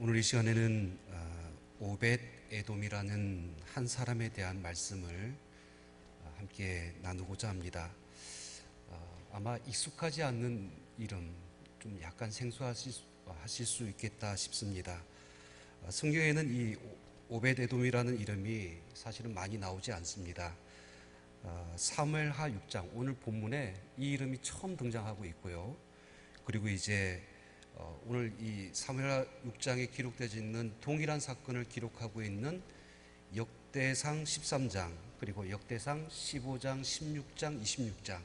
오늘 이 시간에는 오벳 에돔이라는 한 사람에 대한 말씀을 함께 나누고자 합니다. 아마 익숙하지 않는 이름, 좀 약간 생소하실 수 있겠다 싶습니다. 성경에는 이 오벳 에돔이라는 이름이 사실은 많이 나오지 않습니다. 사무엘하 6장, 오늘 본문에 이 이름이 처음 등장하고 있고요. 그리고 이제 오늘 이 사무엘하 6장에 기록되어 있는 동일한 사건을 기록하고 있는 역대상 13장, 그리고 역대상 15장, 16장, 26장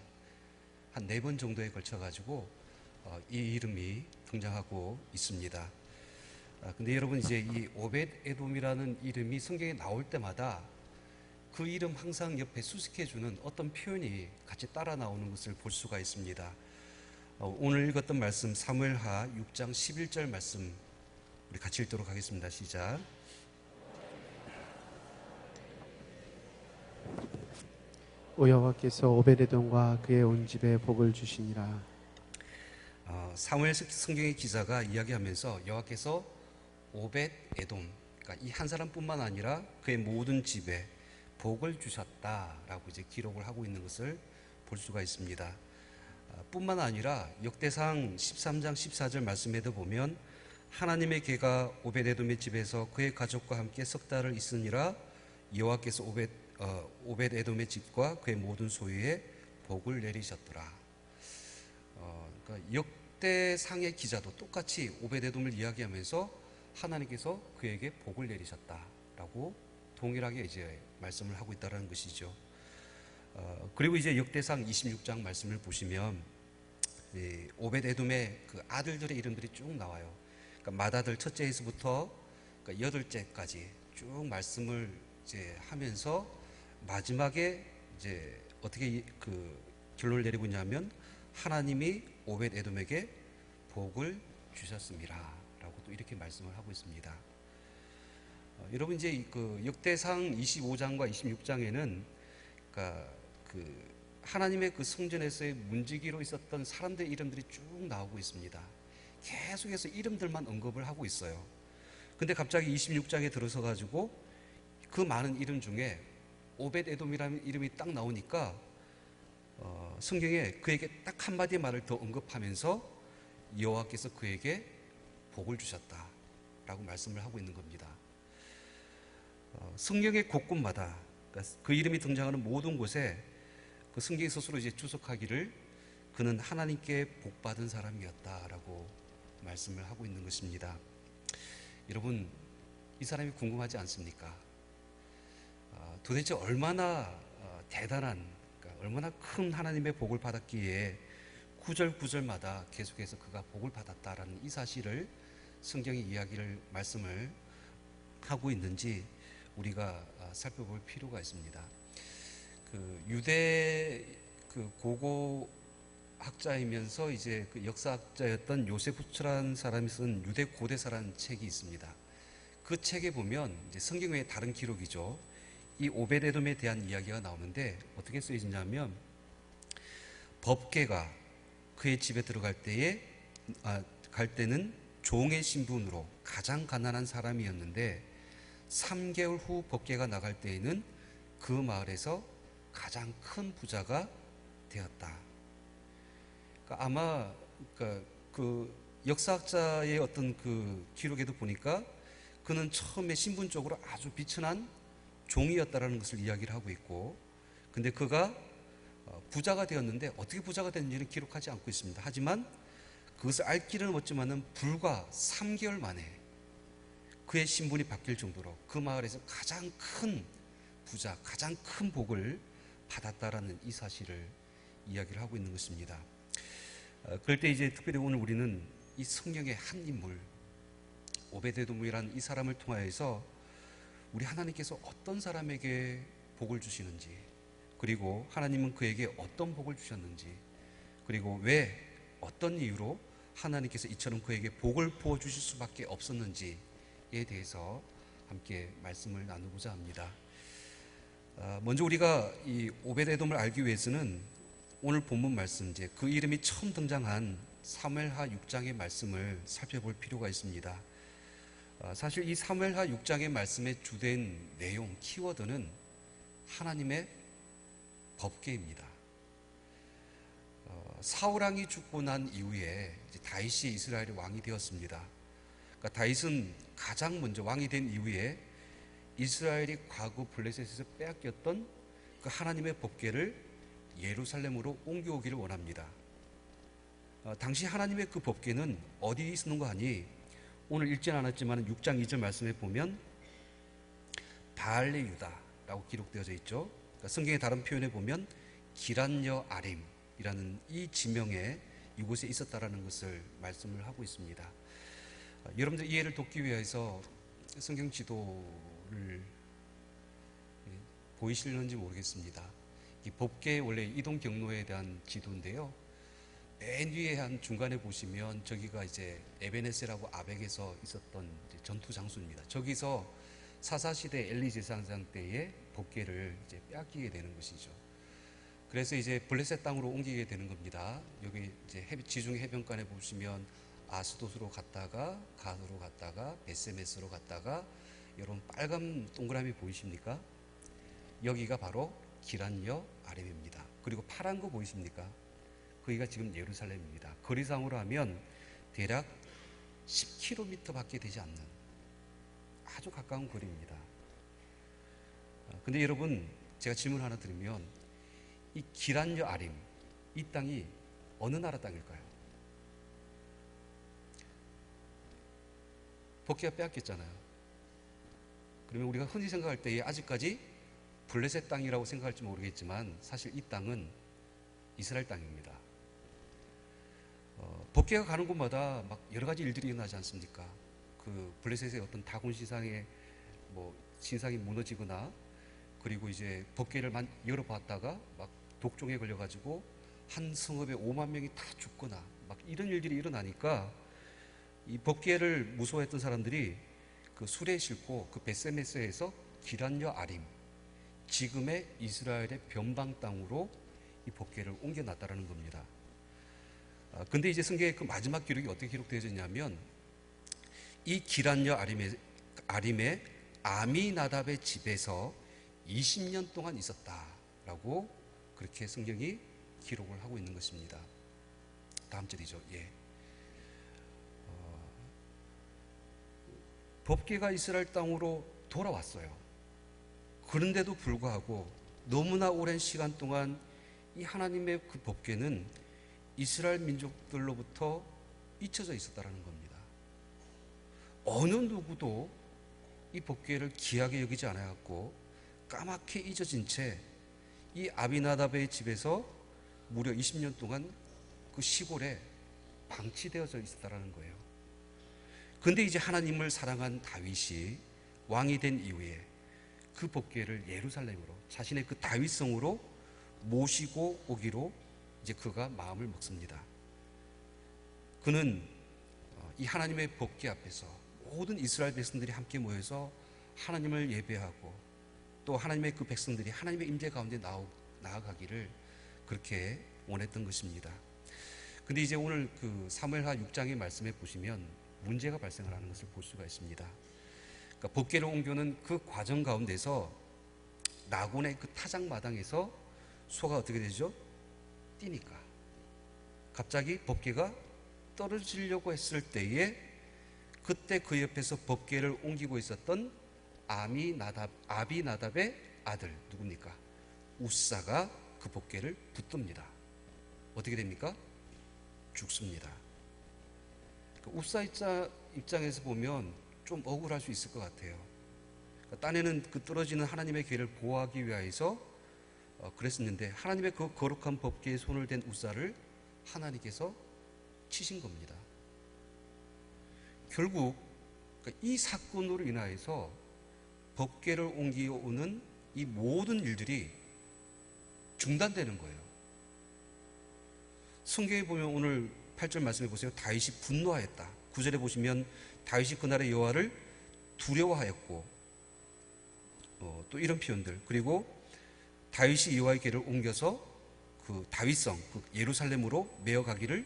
한 4번 정도에 걸쳐 가지고 이 이름이 등장하고 있습니다. 근데 여러분, 이제 이 오벳 에돔이라는 이름이 성경에 나올 때마다 그 이름 항상 옆에 수식해주는 어떤 표현이 같이 따라 나오는 것을 볼 수가 있습니다. 오늘 읽었던 말씀 사무엘하 6장 11절 말씀 우리 같이 읽도록 하겠습니다. 시작. 오 여호와께서 오벳에돔과 그의 온 집에 복을 주시니라. 사무엘 성경의 기자가 이야기하면서 여호와께서 오벳 에돔, 그러니까 이 한 사람뿐만 아니라 그의 모든 집에 복을 주셨다라고 이제 기록을 하고 있는 것을 볼 수가 있습니다. 뿐만 아니라 역대상 13장 14절 말씀에도 보면 하나님의 개가 오벳 에돔의 집에서 그의 가족과 함께 석 달을 있으니라. 여호와께서 오벳 에돔의 집과 그의 모든 소유에 복을 내리셨더라. 그러니까 역대상의 기자도 똑같이 오벳 에돔을 이야기하면서 하나님께서 그에게 복을 내리셨다라고 동일하게 이제 말씀을 하고 있다는 것이죠. 그리고 이제 역대상 26장 말씀을 보시면 오벳 에돔의 그 아들들의 이름들이 쭉 나와요. 그러니까 맏아들 첫째에서부터 그러니까 8째까지 쭉 말씀을 이제 하면서 마지막에 이제 어떻게 그 결론을 내리고 있냐면 하나님이 오벳 에돔에게 복을 주셨습니다라고 또 이렇게 말씀을 하고 있습니다. 여러분, 이제 그 역대상 25장과 26장에는 그러니까 그 하나님의 그 성전에서의 문지기로 있었던 사람들의 이름들이 쭉 나오고 있습니다. 계속해서 이름들만 언급을 하고 있어요. 근데 갑자기 26장에 들어서 가지고 그 많은 이름 중에 오벳 에돔이라는 이름이 딱 나오니까 성경에 그에게 딱 한마디 말을 더 언급하면서 여호와께서 그에게 복을 주셨다라고 말씀을 하고 있는 겁니다. 성경의 곳곳마다 그 이름이 등장하는 모든 곳에 그 성경 스스로 이제 주석하기를 그는 하나님께 복받은 사람이었다라고 말씀을 하고 있는 것입니다. 여러분, 이 사람이 궁금하지 않습니까? 도대체 얼마나 대단한, 그러니까 얼마나 큰 하나님의 복을 받았기에 구절구절마다 계속해서 그가 복을 받았다라는 이 사실을 성경의 이야기를 말씀을 하고 있는지 우리가 살펴볼 필요가 있습니다. 그 유대 그 고고 학자이면서 이제 그 역사학자였던 요세푸스라는 사람이 쓴 유대 고대사라는 책이 있습니다. 그 책에 보면 이제 성경 외에 다른 기록이죠. 이 오벳 에돔에 대한 이야기가 나오는데 어떻게 쓰여지냐면 법궤가 그의 집에 들어갈 때는 종의 신분으로 가장 가난한 사람이었는데 3개월 후 법궤가 나갈 때에는 그 마을에서 가장 큰 부자가 되었다. 그러니까 아마 그 역사학자의 어떤 그 기록에도 보니까 그는 처음에 신분적으로 아주 비천한 종이었다라는 것을 이야기를 하고 있고, 근데 그가 부자가 되었는데 어떻게 부자가 됐는지는 기록하지 않고 있습니다. 하지만 그것을 알 길은 없지만은 불과 3개월 만에 그의 신분이 바뀔 정도로 그 마을에서 가장 큰 부자, 가장 큰 복을 받았다라는 이 사실을 이야기를 하고 있는 것입니다. 그럴 때 이제 특별히 오늘 우리는 이 성경의 한 인물 오벳 에돔이라는 이 사람을 통하여서 우리 하나님께서 어떤 사람에게 복을 주시는지, 그리고 하나님은 그에게 어떤 복을 주셨는지, 그리고 왜 어떤 이유로 하나님께서 이처럼 그에게 복을 부어주실 수밖에 없었는지에 대해서 함께 말씀을 나누고자 합니다. 먼저 우리가 이 오벳 에돔을 알기 위해서는 오늘 본문 말씀, 이제 그 이름이 처음 등장한 사무엘하 6장의 말씀을 살펴볼 필요가 있습니다. 사실 이 사무엘하 6장의 말씀의 주된 내용, 키워드는 하나님의 법궤입니다. 사울왕이 죽고 난 이후에 이제 다윗이 이스라엘의 왕이 되었습니다. 그러니까 다윗은 가장 먼저 왕이 된 이후에 이스라엘이 과거 블레셋에서 빼앗겼던 그 하나님의 법궤를 예루살렘으로 옮겨오기를 원합니다. 당시 하나님의 그 법궤는 어디 있었는가 하니 오늘 읽지는 않았지만 6장 2절 말씀에 보면 바알레 유다라고 기록되어져 있죠. 그러니까 성경의 다른 표현에 보면 기란여 아림이라는 이 지명에 이곳에 있었다라는 것을 말씀을 하고 있습니다. 여러분들 이해를 돕기 위해서 성경 지도를 보이시는지 모르겠습니다. 이 법궤 원래 이동 경로에 대한 지도인데요. 맨 위에 한 중간에 보시면 저기가 이제 에베네셀하고 아벡에서 있었던 이제 전투 장소입니다. 저기서 사사시대 엘리 제사장 때에 법궤를 이제 빼앗기게 되는 것이죠. 그래서 이제 블레셋 땅으로 옮기게 되는 겁니다. 여기 이제 지중 해변가에 보시면 아스돗으로 갔다가 갓으로 갔다가 베세메스로 갔다가 이런 빨간 동그라미 보이십니까? 여기가 바로 기란여 아렘입니다. 그리고 파란 거 보이십니까? 거기가 지금 예루살렘입니다. 거리상으로 하면 대략 10km 밖에 되지 않는 아주 가까운 거리입니다. 근데 여러분, 제가 질문 하나 드리면 이 기란여 아림, 이 땅이 어느 나라 땅일까요? 법궤가 빼앗겼잖아요. 그러면 우리가 흔히 생각할 때에 아직까지 블레셋 땅이라고 생각할지 모르겠지만 사실 이 땅은 이스라엘 땅입니다. 법궤가 가는 곳마다 막 여러 가지 일들이 일어나지 않습니까? 그 블레셋의 어떤 다곤 신상의 신상이 무너지거나, 그리고 이제 법궤를 열어봤다가 막 독종에 걸려가지고 한 성읍에 5만 명이 다 죽거나 막 이런 일들이 일어나니까 이 법궤를 무서워했던 사람들이 그 수레에 싣고 그 베세메스에서 기란여 아림, 지금의 이스라엘의 변방 땅으로 이 법궤를 옮겨놨다라는 겁니다. 근데 이제 성경의 그 마지막 기록이 어떻게 기록되어져 있냐면 이 기란여 아림의 아미나답의 집에서 20년 동안 있었다라고 그렇게 성경이 기록을 하고 있는 것입니다. 다음 절이죠. 예. 법궤가 이스라엘 땅으로 돌아왔어요. 그런데도 불구하고 너무나 오랜 시간 동안 이 하나님의 그 법궤는 이스라엘 민족들로부터 잊혀져 있었다는 겁니다. 어느 누구도 이 법궤를 귀하게 여기지 않았고 까맣게 잊어진 채 이 아비나답의 집에서 무려 20년 동안 그 시골에 방치되어져 있었다는 거예요. 근데 이제 하나님을 사랑한 다윗이 왕이 된 이후에 그 법궤를 예루살렘으로, 자신의 그 다윗성으로 모시고 오기로 이제 그가 마음을 먹습니다. 그는 이 하나님의 법궤 앞에서 모든 이스라엘 백성들이 함께 모여서 하나님을 예배하고 또 하나님의 그 백성들이 하나님의 임재 가운데 나아가기를 그렇게 원했던 것입니다. 근데 이제 오늘 그 사무엘하 6장의 말씀에 보시면 문제가 발생을 하는 것을 볼 수가 있습니다. 그러니까 법궤를 옮겨오는 그 과정 가운데서 나곤의 그 타작마당에서 소가 어떻게 되죠? 뛰니까 갑자기 법궤가 떨어지려고 했을 때에 그때 그 옆에서 법궤를 옮기고 있었던 아비나답의 아들 누굽니까? 우사가 그 법궤를 붙듭니다. 어떻게 됩니까? 죽습니다. 우사 입장에서 보면 좀 억울할 수 있을 것 같아요. 딴에는 그 떨어지는 하나님의 궤를 보호하기 위해서 그랬었는데 하나님의 그 거룩한 법궤에 손을 댄 우사를 하나님께서 치신 겁니다. 결국 이 사건으로 인하여서 법궤를 옮겨오는 이 모든 일들이 중단되는 거예요. 성경에 보면 오늘 8절 말씀해 보세요. 다윗이 분노하였다. 9절에 보시면 다윗이 그날의 여호와를 두려워하였고 또 이런 표현들, 그리고 다윗이 여호와의 궤를 옮겨서 그 다윗성 그 예루살렘으로 메어가기를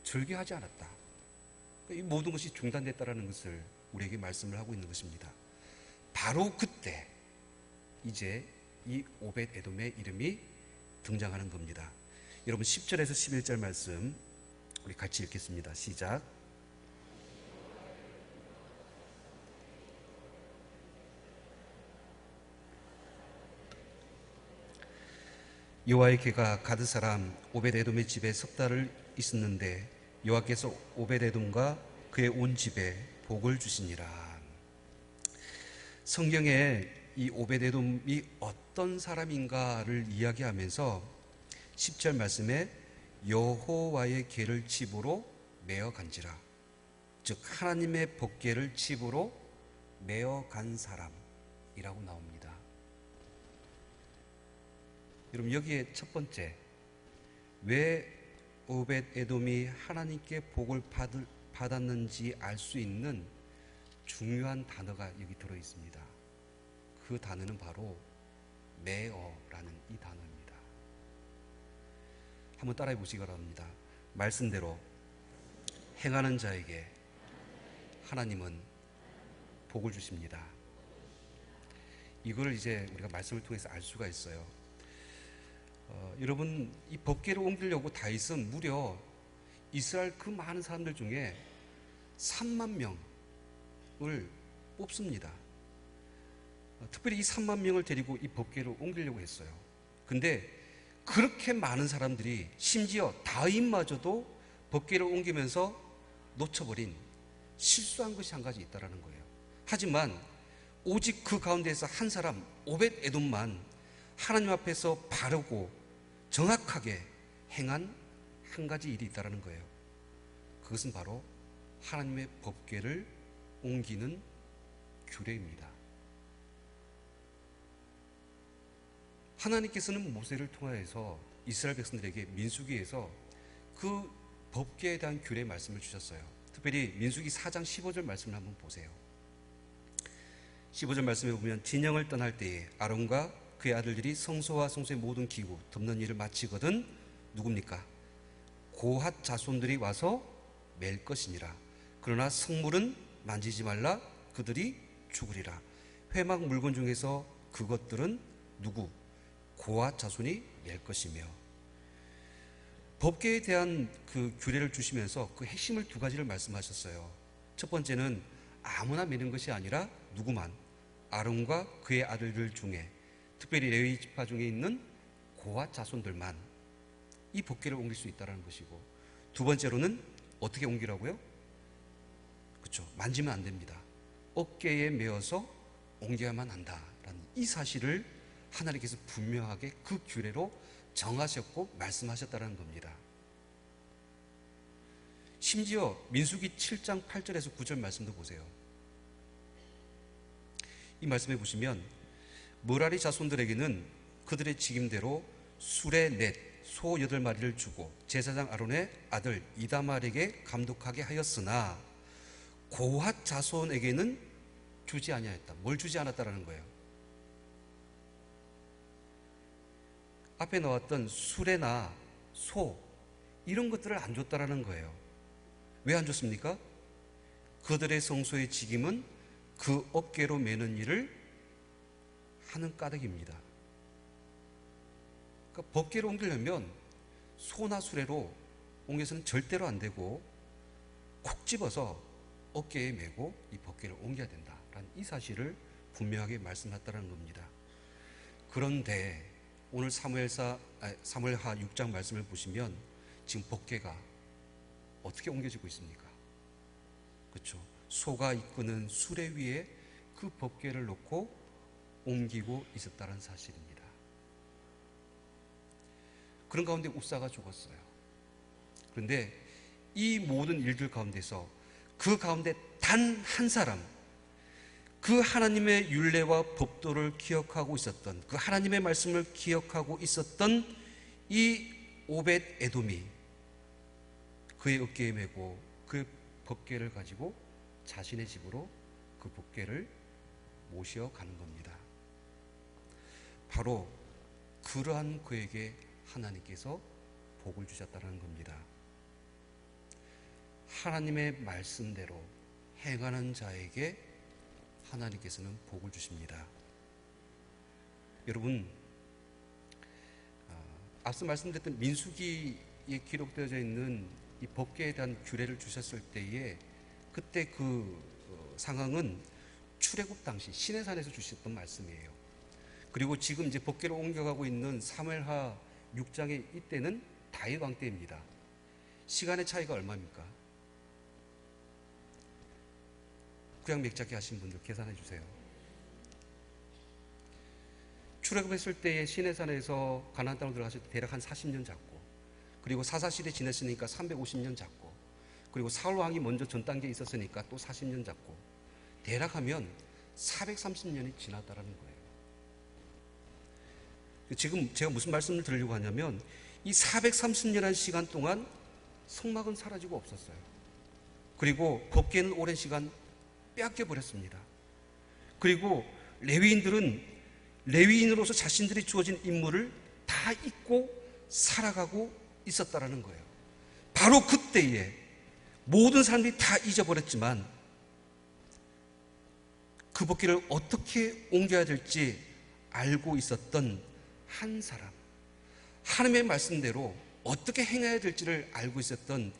절개하지 않았다. 이 모든 것이 중단됐다라는 것을 우리에게 말씀을 하고 있는 것입니다. 바로 그때 이제 이 오벳 에돔의 이름이 등장하는 겁니다. 여러분 10절에서 11절 말씀 우리 같이 읽겠습니다. 시작. 여호와의 궤가 가드 사람 오벳 에돔의 집에 석 달을 있었는데 여호와께서 오벳 에돔과 그의 온 집에 복을 주시니라. 성경에 이 오벳 에돔이 어떤 사람인가를 이야기하면서 10절 말씀에 여호와의 궤를 칩으로 메어 간지라, 즉 하나님의 법궤를 칩으로 메어 간 사람이라고 나옵니다. 여러분 여기에 첫 번째, 왜 오벳 에돔이 하나님께 복을 받았는지 알 수 있는 중요한 단어가 여기 들어 있습니다. 그 단어는 바로 메어라는 이 단어입니다. 한번 따라해 보시기 바랍니다. 말씀대로 행하는 자에게 하나님은 복을 주십니다. 이걸 이제 우리가 말씀을 통해서 알 수가 있어요. 여러분 이 법궤를 옮기려고 다윗은 무려 이스라엘 그 많은 사람들 중에 3만 명을 뽑습니다. 특별히 이 3만 명을 데리고 이 법궤를 옮기려고 했어요. 근데 그렇게 많은 사람들이 심지어 다윗마저도 법궤를 옮기면서 놓쳐버린 실수한 것이 한 가지 있다는 거예요. 하지만 오직 그 가운데에서 한 사람 오벳 에돔만 하나님 앞에서 바르고 정확하게 행한 한 가지 일이 있다는 거예요. 그것은 바로 하나님의 법궤를 옮기는 규례입니다. 하나님께서는 모세를 통하여서 이스라엘 백성들에게 민수기에서 그 법궤에 대한 규례 말씀을 주셨어요. 특별히 민수기 4장 15절 말씀을 한번 보세요. 15절 말씀에 보면 진영을 떠날 때에 아론과 그의 아들들이 성소와 성소의 모든 기구 덮는 일을 마치거든 누굽니까? 고핫 자손들이 와서 맬 것이니라. 그러나 성물은 만지지 말라. 그들이 죽으리라. 회막 물건 중에서 그것들은 누구? 고핫 자손이 맬 것이며. 법궤에 대한 그 규례를 주시면서 그 핵심을 두 가지를 말씀하셨어요. 첫 번째는 아무나 매는 것이 아니라 누구만? 아론과 그의 아들들 중에, 특별히 레위 지파 중에 있는 고핫 자손들만 이 법궤를 옮길 수 있다는 것이고, 두 번째로는 어떻게 옮기라고요? 그렇죠. 만지면 안 됩니다. 어깨에 메어서 옮겨야만 한다라는 이 사실을 하나님께서 분명하게 그 규례로 정하셨고 말씀하셨다는 겁니다. 심지어 민수기 7장 8절에서 9절 말씀도 보세요. 이 말씀에 보시면 므라리 자손들에게는 그들의 직임대로 수레 넷, 소 8마리를 주고 제사장 아론의 아들 이다말에게 감독하게 하였으나 고핫 자손에게는 주지 아니하였다. 뭘 주지 않았다라는 거예요? 앞에 나왔던 수레나 소 이런 것들을 안 줬다라는 거예요. 왜 안 줬습니까? 그들의 성소의 직임은 그 어깨로 매는 일을 하는 까닭입니다. 그러니까 법궤를 옮기려면 소나 수레로 옮겨서는 절대로 안 되고 콕 집어서 어깨에 메고 이 법궤를 옮겨야 된다라는 이 사실을 분명하게 말씀했다는 겁니다. 그런데 오늘 사무엘하 6장 말씀을 보시면 지금 법궤가 어떻게 옮겨지고 있습니까? 그렇죠. 소가 이끄는 수레 위에 그 법궤를 놓고 옮기고 있었다는 사실입니다. 그런 가운데 웁사가 죽었어요. 그런데 이 모든 일들 가운데서 그 가운데 단 한 사람, 그 하나님의 율례와 법도를 기억하고 있었던, 그 하나님의 말씀을 기억하고 있었던 이 오벳 에돔이 그의 어깨에 메고 그 법궤를 가지고 자신의 집으로 그 법궤를 모셔가는 겁니다. 바로 그러한 그에게 하나님께서 복을 주셨다는 겁니다. 하나님의 말씀대로 행하는 자에게 하나님께서는 복을 주십니다. 여러분, 앞서 말씀드렸던 민수기에 기록되어져 있는 이 법궤에 대한 규례를 주셨을 때에 그때 그 상황은 출애굽 당시 시내산에서 주셨던 말씀이에요. 그리고 지금 이제 법궤로 옮겨가고 있는 사무엘하 6장의 이때는 다윗 왕 때입니다. 시간의 차이가 얼마입니까? 구약 맥잡기 하신 분들 계산해 주세요. 출애굽했을 때의 시내산에서 가나안 땅으로 들어갔을 때 대략 한 40년 잡고, 그리고 사사시대 지냈으니까 350년 잡고, 그리고 사울 왕이 먼저 전 단계에 있었으니까 또 40년 잡고, 대략 하면 430년이 지났다라는 거예요. 지금 제가 무슨 말씀을 드리려고 하냐면 이 430년의 시간 동안 성막은 사라지고 없었어요. 그리고 법궤는 오랜 시간 빼앗겨 버렸습니다. 그리고 레위인들은 레위인으로서 자신들이 주어진 임무를 다 잊고 살아가고 있었다라는 거예요. 바로 그때에 모든 사람들이 다 잊어버렸지만 그 법궤를 어떻게 옮겨야 될지 알고 있었던 한 사람, 하나님의 말씀대로 어떻게 행해야 될지를 알고 있었던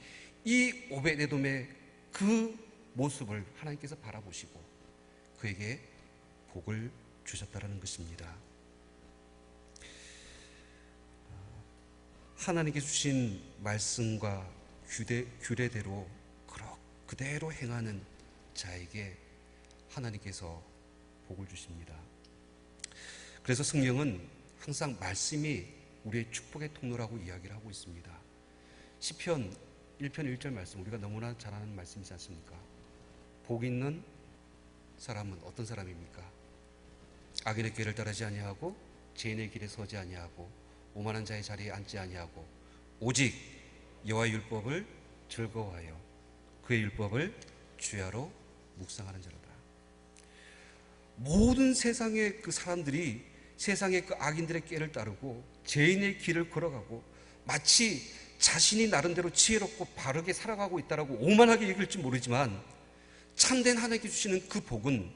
이 오벳에돔의 그 모습을 하나님께서 바라보시고 그에게 복을 주셨다라는 것입니다. 하나님께 주신 말씀과 규례대로 그대로 행하는 자에게 하나님께서 복을 주십니다. 그래서 성경은 항상 말씀이 우리의 축복의 통로라고 이야기를 하고 있습니다. 시편 1편 1절 말씀, 우리가 너무나 잘 아는 말씀이지 않습니까? 복 있는 사람은 어떤 사람입니까? 악인의 길을 따르지 아니하고 죄인의 길에 서지 아니하고 오만한 자의 자리에 앉지 아니하고 오직 여호와의 율법을 즐거워하여 그의 율법을 주야로 묵상하는 자로다. 모든 세상의 그 사람들이 세상의 그 악인들의 길을 따르고 죄인의 길을 걸어가고 마치 자신이 나름대로 지혜롭고 바르게 살아가고 있다라고 오만하게 여길지 모르지만 참된 하나님께 주시는 그 복은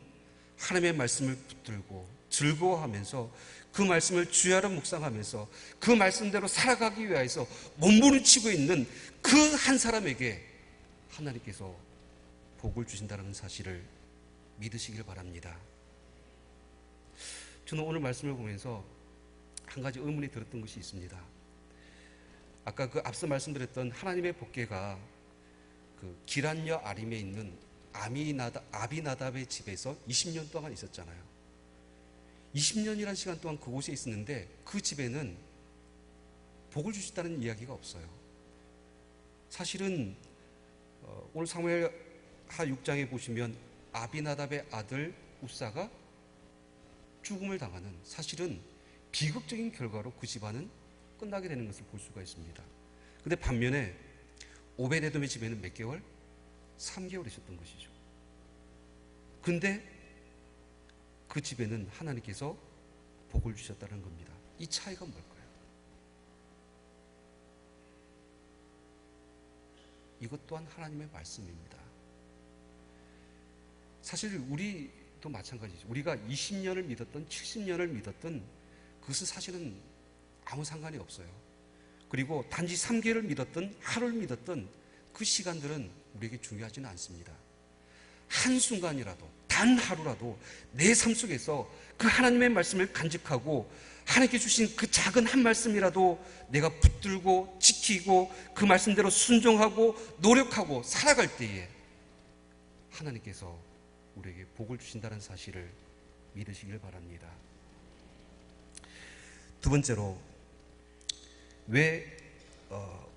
하나님의 말씀을 붙들고 즐거워하면서 그 말씀을 주야로 묵상하면서 그 말씀대로 살아가기 위해서 몸부림치고 있는 그 한 사람에게 하나님께서 복을 주신다는 사실을 믿으시길 바랍니다. 저는 오늘 말씀을 보면서 한 가지 의문이 들었던 것이 있습니다. 아까 그 앞서 말씀드렸던 하나님의 법궤가 그 기란여 아림에 있는 아비나답의 집에서 20년 동안 있었잖아요. 20년이라는 시간 동안 그곳에 있었는데 그 집에는 복을 주셨다는 이야기가 없어요. 사실은 오늘 사무엘하 6장에 보시면 아비나답의 아들 우사가 죽음을 당하는 사실은 비극적인 결과로 그 집안은 끝나게 되는 것을 볼 수가 있습니다. 그런데 반면에 오벳에돔의 집에는 몇 개월? 3개월 있었던 것이죠. 근데 그 집에는 하나님께서 복을 주셨다는 겁니다. 이 차이가 뭘까요? 이것 또한 하나님의 말씀입니다. 사실 우리도 마찬가지죠. 우리가 20년을 믿었던 70년을 믿었던 그것은 사실은 아무 상관이 없어요. 그리고 단지 3개월을 믿었던 하루를 믿었던 그 시간들은 우리에게 중요하지는 않습니다. 한순간이라도 단 하루라도 내 삶 속에서 그 하나님의 말씀을 간직하고 하나님께 주신 그 작은 한 말씀이라도 내가 붙들고 지키고 그 말씀대로 순종하고 노력하고 살아갈 때에 하나님께서 우리에게 복을 주신다는 사실을 믿으시길 바랍니다. 두 번째로 왜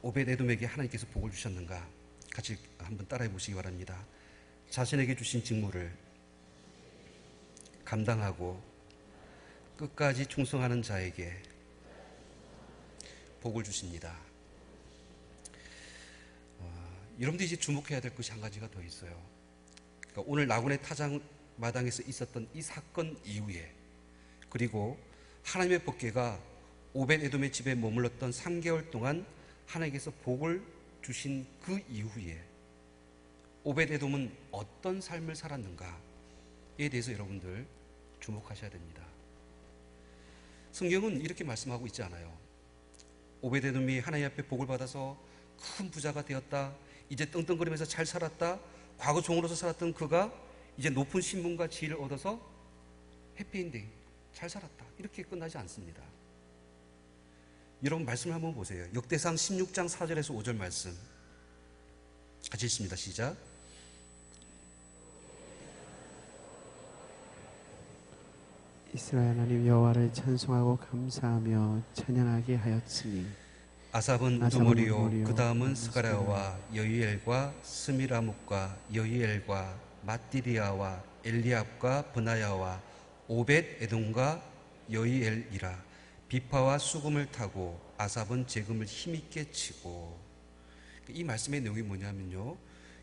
오벳에돔에게 하나님께서 복을 주셨는가? 같이 한번 따라해 보시기 바랍니다. 자신에게 주신 직무를 감당하고 끝까지 충성하는 자에게 복을 주십니다. 여러분들이 이제 주목해야 될 것이 한 가지가 더 있어요. 그러니까 오늘 나군의 타작마당에서 있었던 이 사건 이후에, 그리고 하나님의 법궤가 오벳에돔의 집에 머물렀던 3개월 동안 하나님께서 복을 주신 그 이후에 오벳에돔은 어떤 삶을 살았는가에 대해서 여러분들 주목하셔야 됩니다. 성경은 이렇게 말씀하고 있지 않아요. 오벳에돔이 하나님 앞에 복을 받아서 큰 부자가 되었다, 이제 떵떵거리면서 잘 살았다, 과거 종으로서 살았던 그가 이제 높은 신분과 지위를 얻어서 해피엔딩, 잘 살았다, 이렇게 끝나지 않습니다. 여러분 말씀을 한번 보세요. 역대상 16장 4절에서 5절 말씀 같이 읽습니다. 시작. 이스라엘 하나님 여호와를 찬송하고 감사하며 찬양하게 하였으니 아삽은 아삽은 우두머리요, 우두머리요, 그 다음은 스가랴와 여이엘과 스미라묵과 여이엘과 마띠리아와 엘리압과 브나야와 오벳 에돔과 여이엘이라. 비파와 수금을 타고 아삽은 재금을 힘있게 치고. 이 말씀의 내용이 뭐냐면요,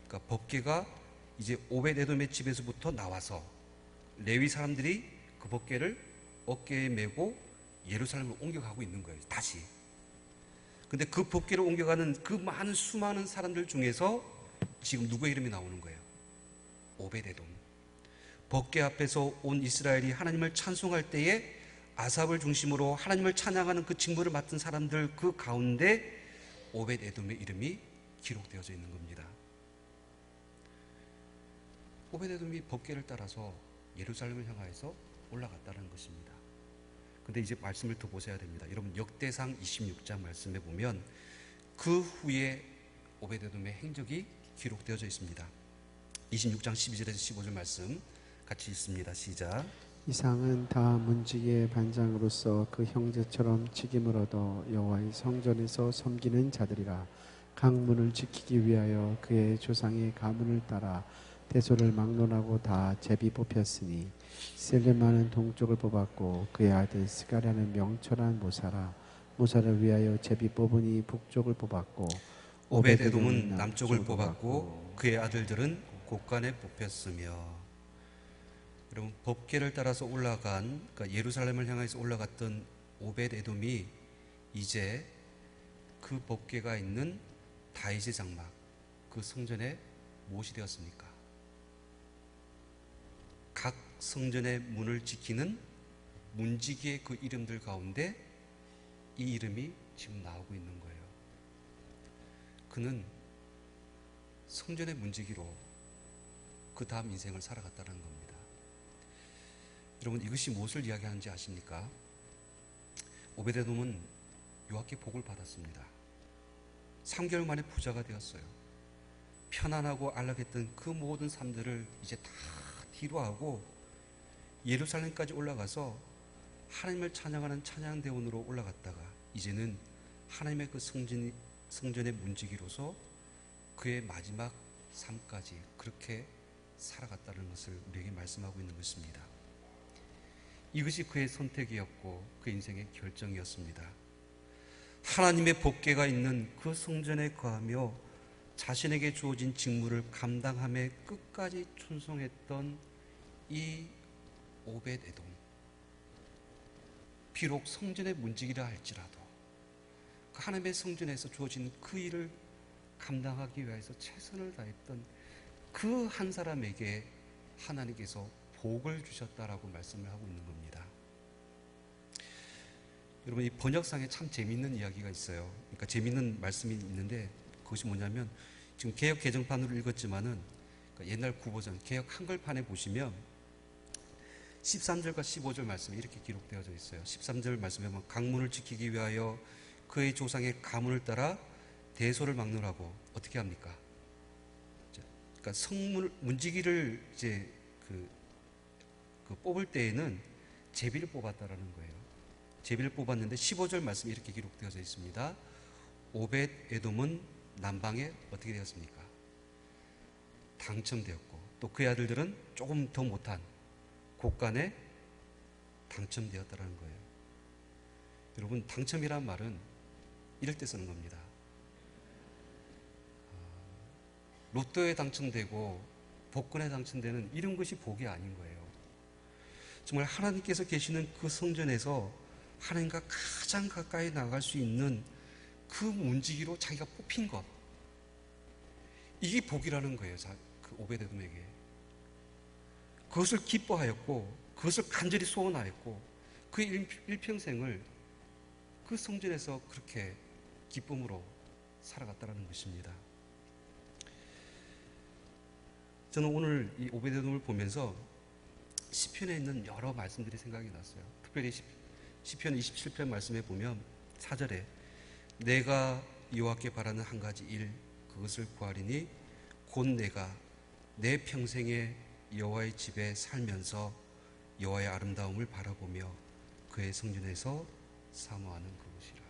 그러니까 법궤가 이제 오벳 에돔의 집에서부터 나와서 레위 사람들이 그 법궤를 어깨에 메고 예루살렘으로 옮겨가고 있는 거예요. 다시. 근데 그 법궤를 옮겨가는 그 많은 수많은 사람들 중에서 지금 누구의 이름이 나오는 거예요? 오벳 에돔. 법궤 앞에서 온 이스라엘이 하나님을 찬송할 때에 아삽을 중심으로 하나님을 찬양하는 그 직무를 맡은 사람들 그 가운데 오벳 에돔의 이름이 기록되어져 있는 겁니다. 오벳 에돔이 법궤를 따라서 예루살렘을 향하여서 올라갔다는 것입니다. 근데 이제 말씀을 더 보셔야 됩니다. 여러분 역대상 26장 말씀에 보면 그 후에 오벳 에돔의 행적이 기록되어져 있습니다. 26장 12절에서 15절 말씀 같이 읽습니다. 시작. 이상은 다 문지기의 반장으로서 그 형제처럼 직임을 얻어 여호와의 성전에서 섬기는 자들이라. 강문을 지키기 위하여 그의 조상의 가문을 따라 대소를 막론하고 다 제비 뽑혔으니 셀레마는 동쪽을 뽑았고 그의 아들 스가랴는 명철한 모사라. 모사를 위하여 제비 뽑으니 북쪽을 뽑았고 오벳 에돔은 남쪽을 뽑았고 그의 아들들은 곳간에 뽑혔으며. 여러분 법궤를 따라서 올라간, 그러니까 예루살렘을 향해서 올라갔던 오벳 에돔이 이제 그 법궤가 있는 다윗의 장막, 그 성전에 무엇이 되었습니까? 각 성전의 문을 지키는 문지기의 그 이름들 가운데 이 이름이 지금 나오고 있는 거예요. 그는 성전의 문지기로 그 다음 인생을 살아갔다는 겁니다. 여러분 이것이 무엇을 이야기하는지 아십니까? 오벳 에돔은 요압의 복을 받았습니다. 3개월 만에 부자가 되었어요. 편안하고 안락했던 그 모든 삶들을 이제 다 뒤로하고 예루살렘까지 올라가서 하나님을 찬양하는 찬양대원으로 올라갔다가 이제는 하나님의 그 성전의 문지기로서 그의 마지막 삶까지 그렇게 살아갔다는 것을 우리에게 말씀하고 있는 것입니다. 이것이 그의 선택이었고 그 인생의 결정이었습니다. 하나님의 법궤가 있는 그 성전에 거하며 자신에게 주어진 직무를 감당함에 끝까지 충성했던 이 오벳 에돔. 비록 성전의 문지기라 할지라도 그 하나님의 성전에서 주어진 그 일을 감당하기 위해서 최선을 다했던 그 한 사람에게 하나님께서 복을 주셨다라고 말씀을 하고 있는 겁니다. 여러분 이 번역상에 참 재미있는 이야기가 있어요. 그러니까 재미있는 말씀이 있는데 그것이 뭐냐면 지금 개역 개정판으로 읽었지만은 그러니까 옛날 구버전 개역 한글판에 보시면 13절과 15절 말씀이 이렇게 기록되어져 있어요. 13절 말씀에 보면 강문을 지키기 위하여 그의 조상의 가문을 따라 대소를 막론하고 어떻게 합니까? 그러니까 성문 문지기를 이제 그 뽑을 때에는 제비를 뽑았다라는 거예요. 제비를 뽑았는데 15절 말씀이 이렇게 기록되어져 있습니다. 오벳 에돔은 남방에 어떻게 되었습니까? 당첨되었고 또 그의 아들들은 조금 더 못한 곳간에 당첨되었다라는 거예요. 여러분 당첨이란 말은 이럴 때 쓰는 겁니다. 로또에 당첨되고 복권에 당첨되는 이런 것이 복이 아닌 거예요. 정말 하나님께서 계시는 그 성전에서 하나님과 가장 가까이 나갈 수 있는 그 문지기로 자기가 뽑힌 것, 이게 복이라는 거예요. 오베데돔에게. 그것을 기뻐하였고 그것을 간절히 소원하였고 그의 일평생을 그 성전에서 그렇게 기쁨으로 살아갔다는 것입니다. 저는 오늘 이 오베데돔을 보면서 시편에 있는 여러 말씀들이 생각이 났어요. 특별히 시편 27편 말씀에 보면 4절에 내가 여호와께 바라는 한 가지 일 그것을 구하리니 곧 내가 내 평생에 여호와의 집에 살면서 여호와의 아름다움을 바라보며 그의 성전에서 사모하는 그것이라.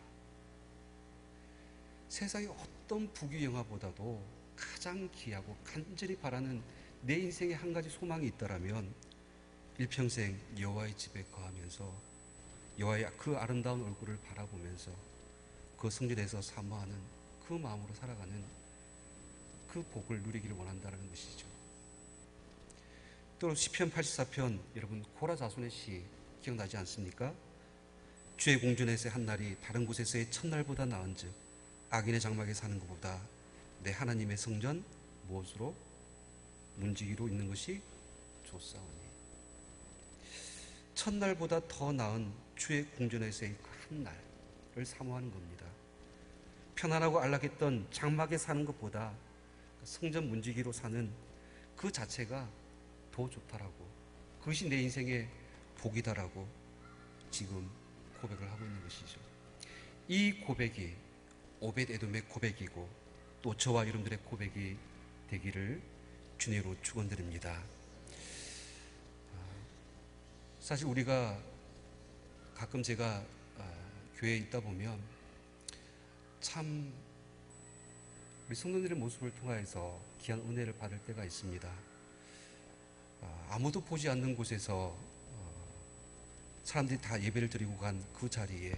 세상의 어떤 부귀영화보다도 가장 귀하고 간절히 바라는 내 인생에 한 가지 소망이 있다라면 일평생 여호와의 집에 거하면서 여호와의 그 아름다운 얼굴을 바라보면서 그 성전에서 사모하는 그 마음으로 살아가는 그 복을 누리기를 원한다는 것이죠. 또 시편 84편 여러분 고라 자손의 시 기억나지 않습니까? 주의 궁전에서의 한 날이 다른 곳에서의 첫날보다 나은즉 악인의 장막에 사는 것보다 내 하나님의 성전 무엇으로 문지기로 있는 것이 좋사오니. 첫날보다 더 나은 주의 궁전에서의 그 한 날을 사모하는 겁니다. 편안하고 안락했던 장막에 사는 것보다 성전 문지기로 사는 그 자체가 더 좋다라고, 그것이 내 인생의 복이다라고 지금 고백을 하고 있는 것이죠. 이 고백이 오벳에돔의 고백이고 또 저와 여러분들의 고백이 되기를 주님으로 축원드립니다. 사실 우리가 가끔 제가 교회에 있다 보면 참 우리 성도들의 모습을 통하여서 귀한 은혜를 받을 때가 있습니다. 아무도 보지 않는 곳에서 사람들이 다 예배를 드리고 간 그 자리에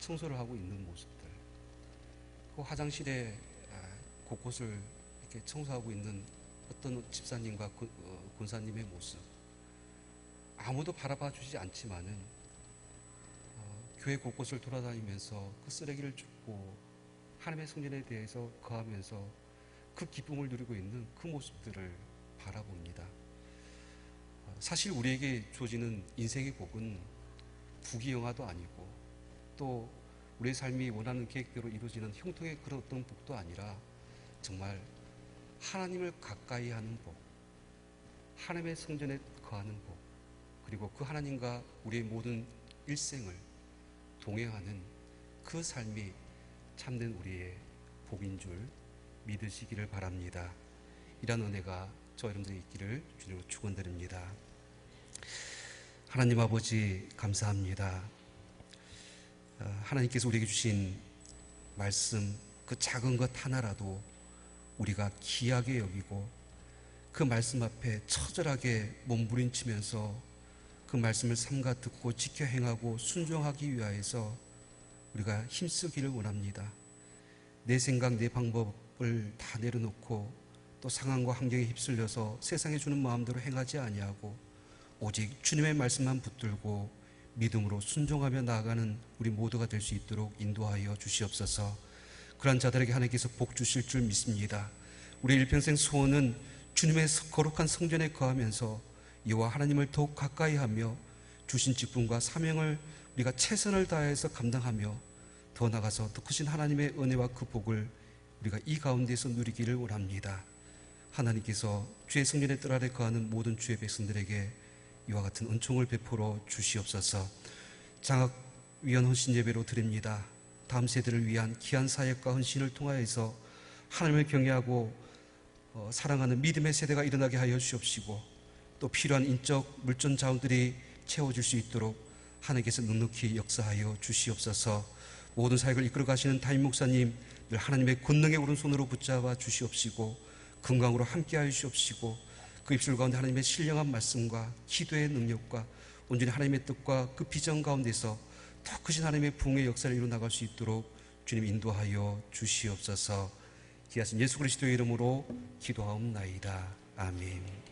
청소를 하고 있는 모습들, 그 화장실에 곳곳을 이렇게 청소하고 있는 어떤 집사님과 권사님의 모습, 아무도 바라봐 주지 않지만은 교회 곳곳을 돌아다니면서 그 쓰레기를 줍고 하나님의 성전에 대해서 거하면서 그 기쁨을 누리고 있는 그 모습들을 바라봅니다. 사실 우리에게 주어지는 인생의 복은 부귀영화도 아니고 또 우리의 삶이 원하는 계획대로 이루어지는 형통의 그런 어떤 복도 아니라 정말 하나님을 가까이 하는 복, 하나님의 성전에 거하는 복, 그리고 그 하나님과 우리의 모든 일생을 동행하는 그 삶이 참된 우리의 복인 줄 믿으시기를 바랍니다. 이런 은혜가 저 여러분들이 있기를 주님으로 축원드립니다. 하나님 아버지 감사합니다. 하나님께서 우리에게 주신 말씀 그 작은 것 하나라도 우리가 귀하게 여기고 그 말씀 앞에 처절하게 몸부림치면서 그 말씀을 삼가 듣고 지켜 행하고 순종하기 위하여서 우리가 힘쓰기를 원합니다. 내 생각 내 방법을 다 내려놓고 또 상황과 환경에 휩쓸려서 세상에 주는 마음대로 행하지 아니하고 오직 주님의 말씀만 붙들고 믿음으로 순종하며 나아가는 우리 모두가 될 수 있도록 인도하여 주시옵소서. 그러한 자들에게 하나님께서 복 주실 줄 믿습니다. 우리 일평생 소원은 주님의 거룩한 성전에 거하면서 여호와 하나님을 더욱 가까이 하며 주신 직분과 사명을 우리가 최선을 다해서 감당하며 더 나아가서 더 크신 하나님의 은혜와 그 복을 우리가 이 가운데서 누리기를 원합니다. 하나님께서 주의 성전의 뜰 아래 거하는 모든 주의 백성들에게 이와 같은 은총을 베풀어 주시옵소서. 장학위원 헌신 예배로 드립니다. 다음 세대를 위한 귀한 사역과 헌신을 통하여서 하나님을 경외하고 사랑하는 믿음의 세대가 일어나게 하여 주옵시고 또 필요한 인적 물전 자원들이 채워질 수 있도록 하나님께서 넉넉히 역사하여 주시옵소서. 모든 사역을 이끌어 가시는 담임 목사님 늘 하나님의 권능의 오른손으로 붙잡아 주시옵시고 건강으로 함께하여 주시옵시고 그 입술 가운데 하나님의 신령한 말씀과 기도의 능력과 온전히 하나님의 뜻과 그 비전 가운데서 더 크신 하나님의 부흥의 역사를 이루어 나갈 수 있도록 주님 인도하여 주시옵소서. 귀하신 예수 그리스도의 이름으로 기도하옵나이다. 아멘.